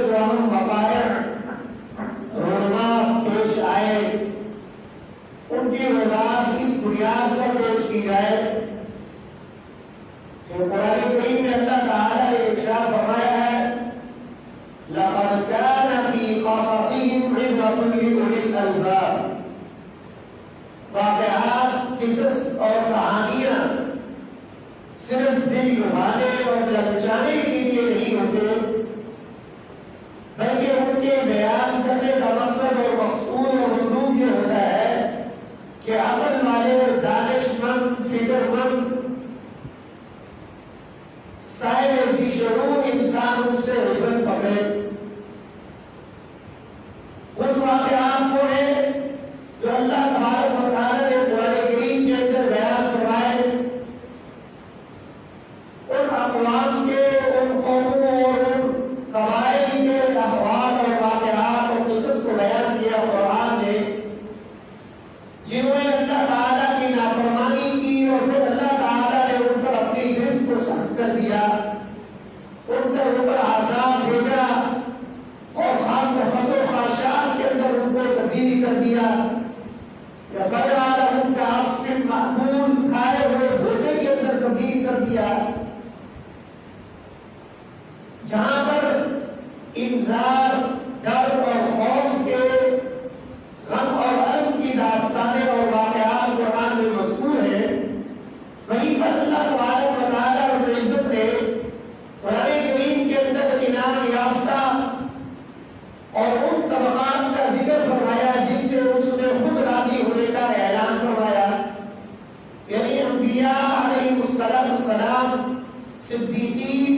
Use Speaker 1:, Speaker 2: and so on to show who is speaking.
Speaker 1: جو ہم وقائع رونما پیش آئے ان کی وضاحت اس بنیاد پر پیش کی جائے کہ قرآن کریم میں اللہ تعالیٰ نے ارشاد فرمایا ہے لَقَدْ كَانَ فِي قَصَصِهِمْ عِبْرَةٌ لِأُولِي الْأَلْبَابِ واقعات، قصص اور کہانیاں صرف دل لبھانے اور للچانے کے لیے نہیں ہوتے، بلکہ ان کے بیان کرنے کا مقصد اور مقصود اور مطلوب یہ ہوتا ہے کہ عقل والے، دانش مند، فکر مند، صاحب ذی شعور انسان اس سے عبرت پکڑے۔ کچھ واقعات وہ ہیں جو اللہ تبارک و تعالیٰ نے قرآن کریم کے اندر بیان فرمائے، ان اقوام کے، ان قوموں اور ان قبائل کے احوال اور واقعات اور قصص کو بیان کیا قرآن نے، جنہوں نے اللہ تعالیٰ کی نافرمانی کی اور پھر اللہ تعالیٰ نے ان پر اپنی گرفت کو سخت کر دیا، ان کے اوپر عذاب بھیجا اور خاص و خاشاک کے اندر ان کو تبدیل کر دیا، فَجَعَلَهُمْ كَعَصْفٍ مَأْكُولٍ، کھائے ہوئے بھوجے کے اندر تبدیل کر دیا۔ جہاں پر انذار، ڈر اور خوف کے، غم اور الم کی داستانیں اور واقعات قرآن میں مذکور ہیں، وہیں پر اللہ تبارک و تعالیٰ رب العزت نے قرآن کریم کے اندر انعام یافتہ اور ان طبقات کا ذکر فرمایا جن سے اس نے خود راضی ہونے کا اعلان فرمایا، یعنی انبیاء علیہ السلام، صدیقین